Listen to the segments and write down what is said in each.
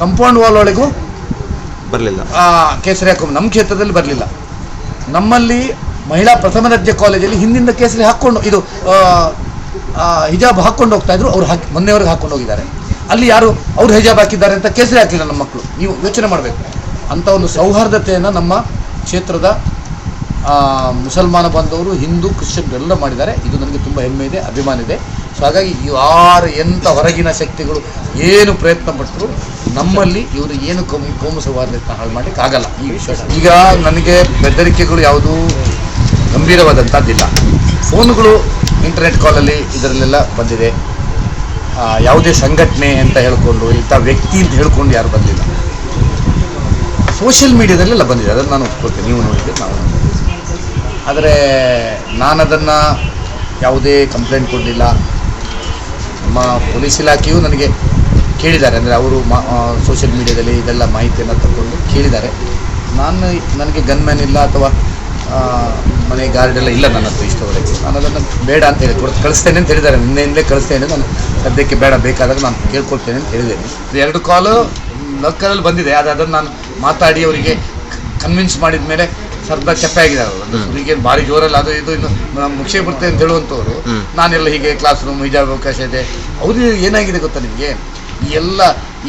Compound wall ಒಳಗೂ ಬರಲಿಲ್ಲ, ಕೇಸರಿ ಹಾಕೊಂಡು ನಮ್ಮ ಕ್ಷೇತ್ರದಲ್ಲಿ ಬರಲಿಲ್ಲ. ನಮ್ಮಲ್ಲಿ ಮಹಿಳಾ ಪ್ರಥಮ ದರ್ಜೆ ಕಾಲೇಜಲ್ಲಿ ಹಿಂದಿಂದ ಕೇಸರಿ ಹಾಕ್ಕೊಂಡು ಇದು ಹಿಜಾಬ್ ಹಾಕ್ಕೊಂಡು ಹೋಗ್ತಾ ಇದ್ರು, ಅವ್ರು ಮೊನ್ನೆವರೆಗೆ ಹಾಕ್ಕೊಂಡು ಹೋಗಿದ್ದಾರೆ. ಅಲ್ಲಿ ಯಾರು ಅವ್ರು ಹಿಜಾಬ್ ಹಾಕಿದ್ದಾರೆ ಅಂತ ಕೇಸರಿ ಹಾಕಲಿಲ್ಲ ನಮ್ಮ ಮಕ್ಕಳು. ನೀವು ಯೋಚನೆ ಮಾಡಬೇಕು. ಅಂಥ ಒಂದು ಸೌಹಾರ್ದತೆಯನ್ನು ನಮ್ಮ ಕ್ಷೇತ್ರದ ಮುಸಲ್ಮಾನ ಬಂದವರು, ಹಿಂದೂ, ಕ್ರಿಶ್ಚಿಯನ್ ಎಲ್ಲ ಮಾಡಿದ್ದಾರೆ. ಇದು ನನಗೆ ತುಂಬ ಹೆಮ್ಮೆ ಇದೆ, ಅಭಿಮಾನ ಇದೆ. ಸೊ ಹಾಗಾಗಿ ಯಾರು ಎಂಥ ಹೊರಗಿನ ಶಕ್ತಿಗಳು ಏನು ಪ್ರಯತ್ನ ಪಟ್ಟರು ನಮ್ಮಲ್ಲಿ ಇವರು ಏನು ಕೋಮು ಸೌಹಾರ್ದತೆಯನ್ನು ಹಾಳು ಮಾಡಲಿಕ್ಕೆ ಆಗಲ್ಲ ಈ ವಿಶ್ವಾಸ. ಈಗ ನನಗೆ ಬೆದರಿಕೆಗಳು ಯಾವುದೂ ಗಂಭೀರವಾದಂಥದ್ದಿಲ್ಲ. ಫೋನುಗಳು ಇಂಟರ್ನೆಟ್ ಕಾಲಲ್ಲಿ ಇದರಲ್ಲೆಲ್ಲ ಬಂದಿದೆ. ಯಾವುದೇ ಸಂಘಟನೆ ಅಂತ ಹೇಳ್ಕೊಂಡು ಇಂಥ ವ್ಯಕ್ತಿ ಅಂತ ಹೇಳ್ಕೊಂಡು ಯಾರು ಬಂದಿಲ್ಲ. ಸೋಷಿಯಲ್ ಮೀಡಿಯಾದಲ್ಲೆಲ್ಲ ಬಂದಿದೆ, ಅದನ್ನು ನಾನು ಒಪ್ಕೊಳ್ತೇನೆ. ನೀವು ನೋಡಿದ್ದೆ, ನಾವು ಆದರೆ ನಾನು ಅದನ್ನು ಯಾವುದೇ ಕಂಪ್ಲೇಂಟ್ ಕೊಡಲಿಲ್ಲ. ನಮ್ಮ ಪೊಲೀಸ್ ಇಲಾಖೆಯು ನನಗೆ ಕೇಳಿದ್ದಾರೆ, ಅಂದರೆ ಅವರು ಸೋಷಿಯಲ್ ಮೀಡಿಯಾದಲ್ಲಿ ಇದೆಲ್ಲ ಮಾಹಿತಿಯನ್ನು ತಗೊಂಡು ಕೇಳಿದ್ದಾರೆ. ನನಗೆ ಗನ್ಮ್ಯಾನ್ ಇಲ್ಲ ಅಥವಾ ಮನೆ ಗಾರ್ಡ್ ಎಲ್ಲ ಇಲ್ಲ ನನ್ನ ಹತ್ರ ಇಷ್ಟವರೆಗೆ. ನಾನು ಅದನ್ನು ಬೇಡ ಅಂತ ಹೇಳಿ ಕಳಿಸ್ತೇನೆ ಅಂತ ಹೇಳಿದ್ದಾರೆ. ನಿನ್ನೆಯಿಂದಲೇ ಕಳಿಸ್ತೇನೆ, ನಾನು ಸದ್ಯಕ್ಕೆ ಬೇಡ, ಬೇಕಾದಾಗ ನಾನು ಕೇಳ್ಕೊಳ್ತೇನೆ ಅಂತ ಹೇಳಿದ್ದೇನೆ. 2 ಕಾಲು ಲಕ್ಕರಲ್ಲಿ ಬಂದಿದೆ. ಅದನ್ನು ನಾನು ಮಾತಾಡಿ ಅವರಿಗೆ ಕನ್ವಿನ್ಸ್ ಮಾಡಿದ ಮೇಲೆ ಸರ್ದ ಚಪ್ಪೆ ಆಗಿದ್ದಾರೆ ಅವರು. ಅವರಿಗೆ ಭಾರಿ ಜೋರಲ್ಲಿ ಅದು ಇದು ಇನ್ನು ಮುಖ್ಯ ಬರ್ತೇನೆ ಅಂತ ಹೇಳುವಂಥವ್ರು. ನಾನೆಲ್ಲ ಹೀಗೆ ಕ್ಲಾಸ್ ರೂಮ್ ಹಿಜಾಬ್ ಅವಕಾಶ ಇದೆ. ಅವ್ರಿಗೆ ಏನಾಗಿದೆ ಗೊತ್ತಾ ನಿಮಗೆ, ಈ ಎಲ್ಲ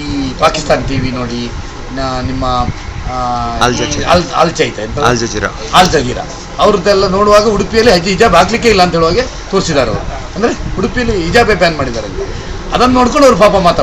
ಈ ಪಾಕಿಸ್ತಾನ್ TV ನೋಡಿ, ನಿಮ್ಮ ಅಲ್ ಜಜೀರಾ ಅವ್ರದ್ದೆಲ್ಲ ನೋಡುವಾಗ ಉಡುಪಿಯಲ್ಲಿ ಹಿಜಾಬ್ ಹಾಕ್ಲಿಕ್ಕೆ ಇಲ್ಲ ಅಂತ ಹೇಳುವಾಗೆ ತೋರಿಸಿದ್ದಾರೆ ಅವರು. ಅಂದರೆ ಉಡುಪಿಯಲ್ಲಿ ಹಿಜಾಬೇ ಬ್ಯಾನ್ ಮಾಡಿದ್ದಾರೆ. ಅದನ್ನು ನೋಡ್ಕೊಂಡು ಅವ್ರು ಪಾಪ ಮಾತಾಡೋದು.